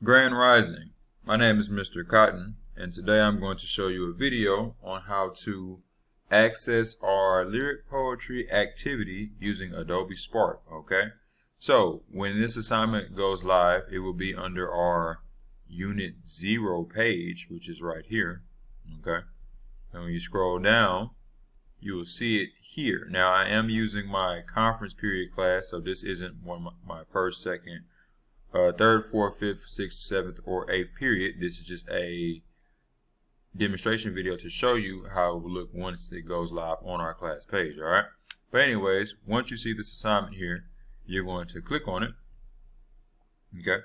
Grand Rising. My name is Mr. Cotton, and today I'm going to show you a video on how to access our lyric poetry activity using Adobe Spark, okay? So, when this assignment goes live, it will be under our Unit 0 page, which is right here, okay? And when you scroll down, you will see it here. Now, I am using my conference period class, so this isn't my first, second, third, fourth, fifth, sixth, seventh, or eighth period. This is just a demonstration video to show you how it will look once it goes live on our class page. All right. But anyways, once you see this assignment here, you're going to click on it. Okay.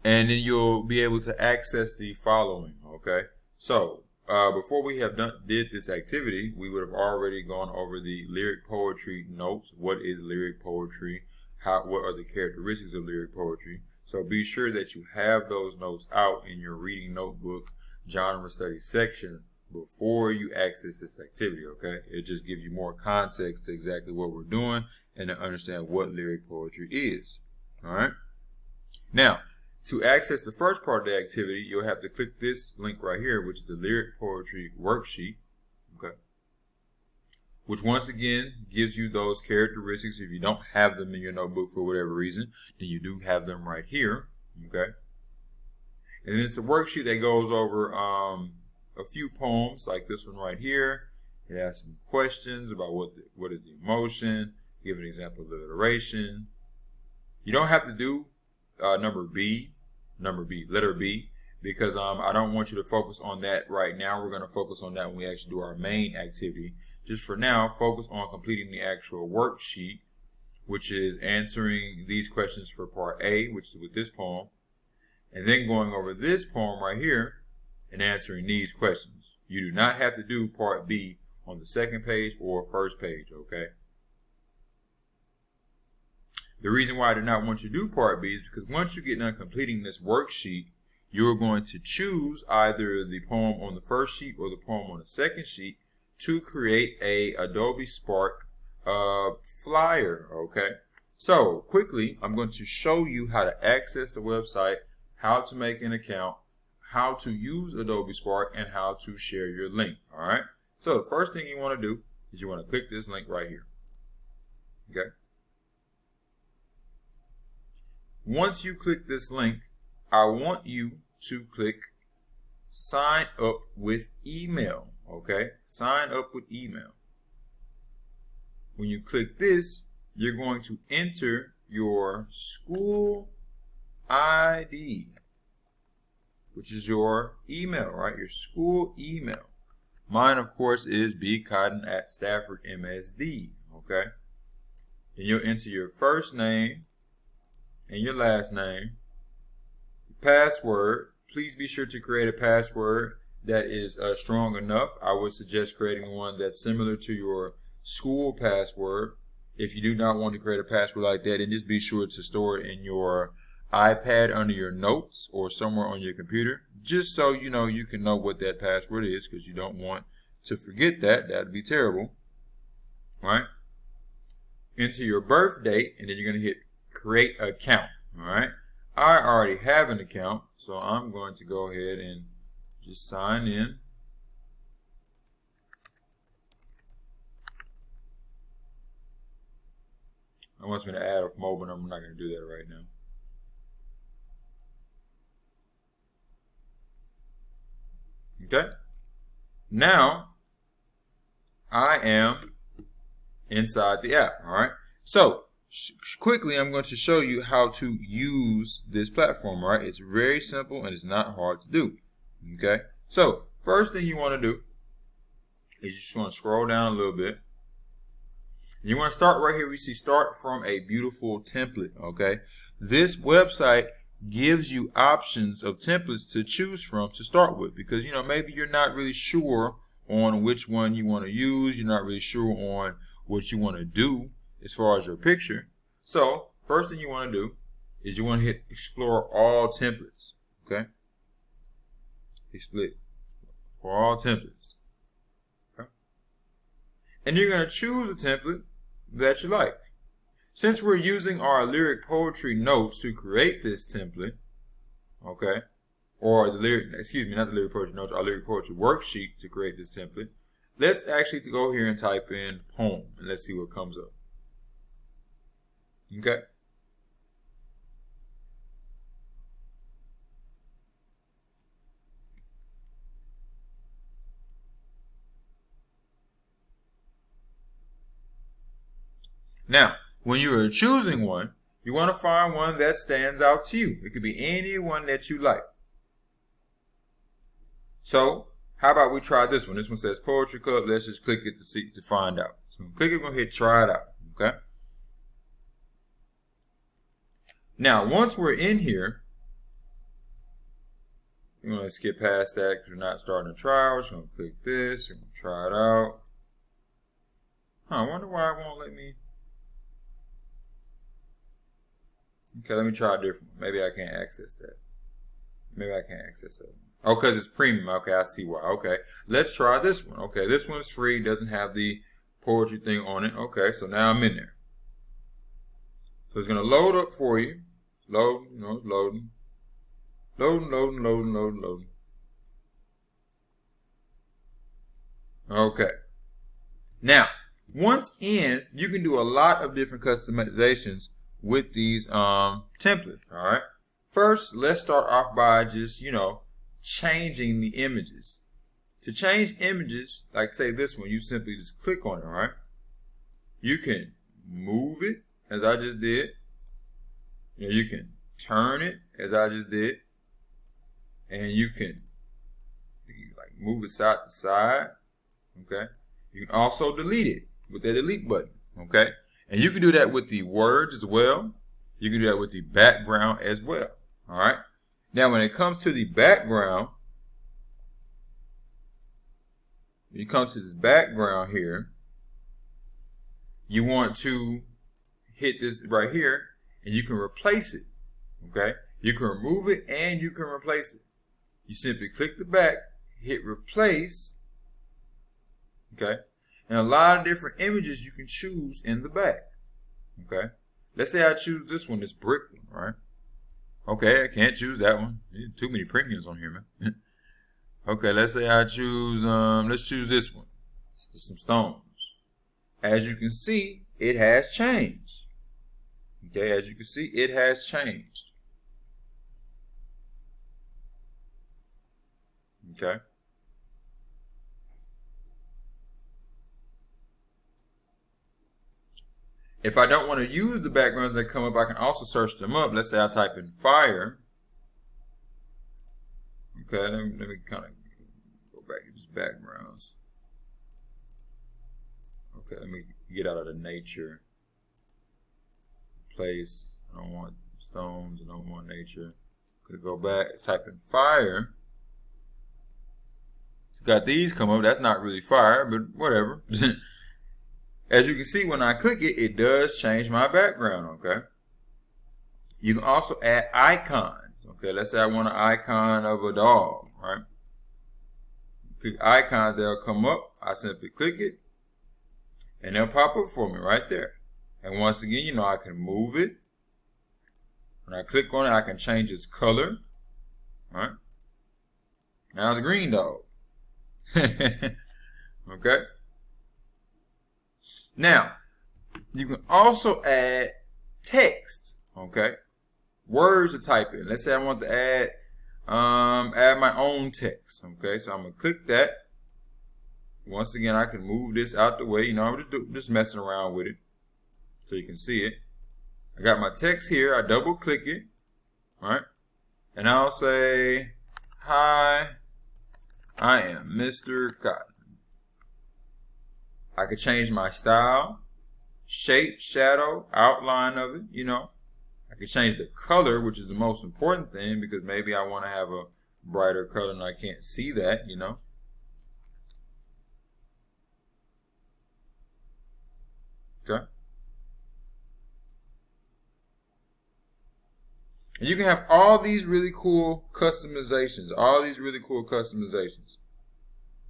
And then you'll be able to access the following. Okay. So before we have did this activity, we would have already gone over the lyric poetry notes. What is lyric poetry? What are the characteristics of lyric poetry? So be sure that you have those notes out in your reading notebook genre study section before you access this activity, okay? It just gives you more context to exactly what we're doing and to understand what lyric poetry is, all right? Now, to access the first part of the activity, you'll have to click this link right here, which is the lyric poetry worksheet, okay? Which once again gives you those characteristics. If you don't have them in your notebook for whatever reason, then you do have them right here, okay? And then it's a worksheet that goes over a few poems like this one right here. It has some questions about what is the emotion, give an example of alliteration. You don't have to do letter B, because I don't want you to focus on that right now. We're going to focus on that when we actually do our main activity. Just for now, focus on completing the actual worksheet, which is answering these questions for part A, which is with this poem, and then going over this poem right here and answering these questions. You do not have to do part B on the second page or first page, okay? The reason why I do not want you to do part B is because once you get done completing this worksheet, you're going to choose either the poem on the first sheet or the poem on the second sheet to create a Adobe Spark flyer, okay? So quickly, I'm going to show you how to access the website, how to make an account, how to use Adobe Spark, and how to share your link, all right? So the first thing you want to do is you want to click this link right here, okay? Once you click this link, I want you to click sign up with email, okay? Sign up with email. When you click this, you're going to enter your school ID, which is your email, right? Your school email. Mine, of course, is bcotton@staffordmsd, okay? And you'll enter your first name and your last name. Password. Please be sure to create a password that is strong enough. I would suggest creating one that's similar to your school password. If you do not want to create a password like that, then just be sure to store it in your iPad under your notes or somewhere on your computer, just so you know you can know what that password is, because you don't want to forget that. That'd be terrible. All right. Enter your birth date, and then you're going to hit create account. All right. I already have an account, so I'm going to go ahead and just sign in. It wants me to add a mobile number. I'm not going to do that right now. Okay. Now I am inside the app. All right. So quickly, I'm going to show you how to use this platform, all right? It's very simple and it's not hard to do, okay? So first thing you want to do is you just want to scroll down a little bit. You want to start right here. We see start from a beautiful template, okay? This website gives you options of templates to choose from to start with, because, you know, maybe you're not really sure on which one you want to use. You're not really sure on what you want to do as far as your picture. So first thing you want to do is you want to hit explore all templates, okay? Explore all templates, okay? And you're going to choose a template that you like. Since we're using our lyric poetry notes to create this template, okay, or the lyric, excuse me, not the lyric poetry notes, our lyric poetry worksheet to create this template, let's actually go here and type in poem, and let's see what comes up. Okay. Now, when you are choosing one, you want to find one that stands out to you. It could be any one that you like. So, how about we try this one? This one says Poetry Club. Let's just click it to find out. So, click it, we're going to hit try it out. Okay. Now, once we're in here, we're going to skip past that because we're not starting a trial. We're just going to click this. We're going to try it out. I wonder why it won't let me. Okay, let me try a different one. Maybe I can't access that. Maybe I can't access that. Oh, because it's premium. Okay, I see why. Okay, let's try this one. Okay, this one's free. Doesn't have the poetry thing on it. Okay, so now I'm in there. So it's going to load up for you. Loading, you know, it's loading. Loading. Okay. Now, once in, you can do a lot of different customizations with these templates. All right. First, let's start off by just, changing the images. To change images, like say this one, you simply just click on it. All right. You can move it as I just did. You can turn it as I just did, and you can like move it side to side. Okay. You can also delete it with that delete button. Okay. And you can do that with the words as well. You can do that with the background as well. All right. Now, when it comes to the background, when you come to this background here, you want to hit this right here, and you can replace it. Okay. You can remove it and you can replace it. You simply click the back, hit replace. Okay. And a lot of different images you can choose in the back. Okay. Let's say I choose this one, this brick one, right? Okay, I can't choose that one. Too many premiums on here, man. Okay, let's say I choose, let's choose this one. It's some stones. As you can see, it has changed. Okay, as you can see, it has changed. Okay. If I don't want to use the backgrounds that come up, I can also search them up. Let's say I type in fire. Okay, let me kind of go back to these backgrounds. Okay, let me get out of the nature place. I don't want stones. I don't want nature. Could go back, type in fire. Got these come up. That's not really fire, but whatever. As you can see, when I click it, it does change my background, okay? You can also add icons, okay? Let's say I want an icon of a dog, right? Click icons, they'll come up. I simply click it, and they'll pop up for me right there. And once again, I can move it. When I click on it, I can change its color, right? Now it's a green dog. Okay? Now, you can also add text, okay? Words to type in. Let's say I want to add my own text, okay? So I'm going to click that. Once again, I can move this out the way. I'm just messing around with it so you can see it. I got my text here. I double click it, all right? And I'll say, hi, I am Mr. Cotton. I could change my style, shape, shadow, outline of it, I could change the color, which is the most important thing, because maybe I want to have a brighter color and I can't see that, Okay. And you can have all these really cool customizations,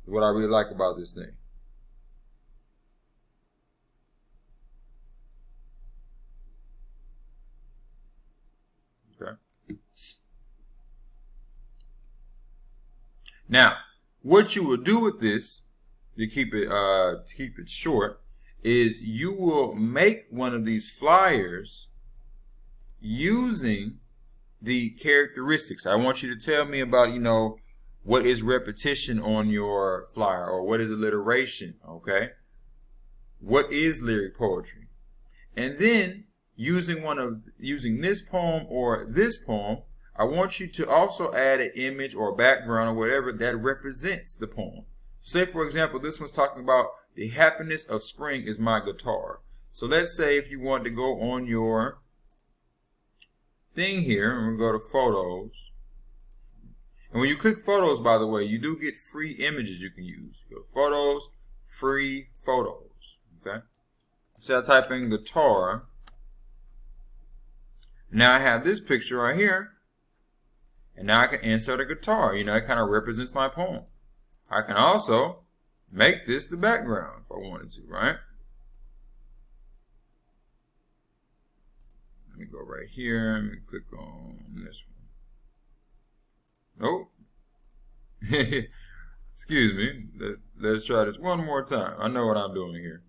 What I really like about this thing. Okay. Now, what you will do with this, to keep it short, is you will make one of these flyers using the characteristics. I want you to tell me about, what is repetition on your flyer, or what is alliteration, okay? What is lyric poetry? And then using this poem or this poem, I want you to also add an image or background or whatever that represents the poem. Say, for example, this one's talking about the happiness of spring is my guitar. So let's say if you want to go on your thing here, and we'll go to photos. And when you click photos, by the way, you do get free images you can use. You go to photos, free photos. Okay. So I type in guitar. Now I have this picture right here. And now I can insert a guitar. It kind of represents my poem. I can also make this the background if I wanted to, right? Let me go right here. Let me click on this one. Nope. Excuse me. Let's try this one more time. I know what I'm doing here.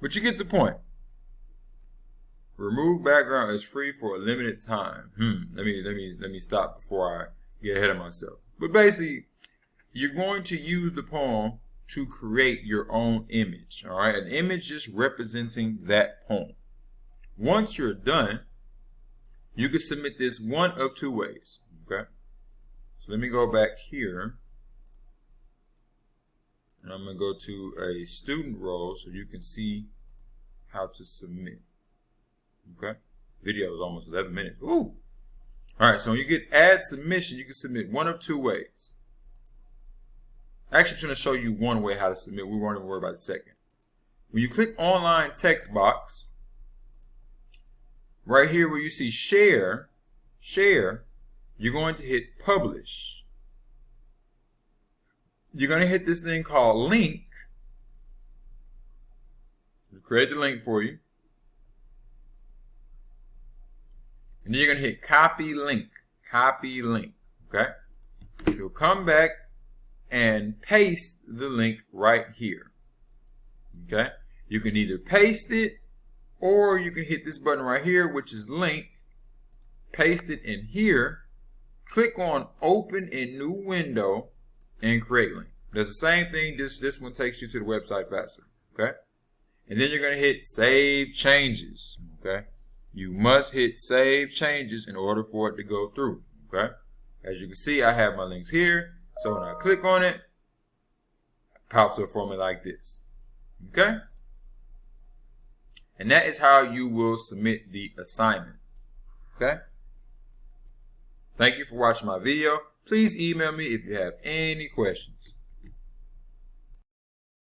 But you get the point. Remove background is free for a limited time. Let me stop before I get ahead of myself. But basically, you're going to use the poem to create your own image. All right, an image just representing that poem. Once you're done, you can submit this one of two ways. Okay, so let me go back here, and I'm going to go to a student role so you can see how to submit. Okay, video is almost 11 minutes. Ooh. All right, so when you get add submission, you can submit one of two ways. Actually, I'm going to show you one way how to submit. We won't even worry about the second. When you click online text box, right here where you see share, you're going to hit publish. You're going to hit this thing called link. It'll create the link for you. And then you're going to hit copy link, okay? You'll come back and paste the link right here, okay? You can either paste it, or you can hit this button right here, which is link, paste it in here, click on open in new window, and create link. Does the same thing, just this one takes you to the website faster, okay? And then you're going to hit save changes, okay? You must hit save changes in order for it to go through, okay? As you can see, I have my links here. So when I click on it, it pops up for me like this, okay? And that is how you will submit the assignment, okay? Thank you for watching my video. Please email me if you have any questions.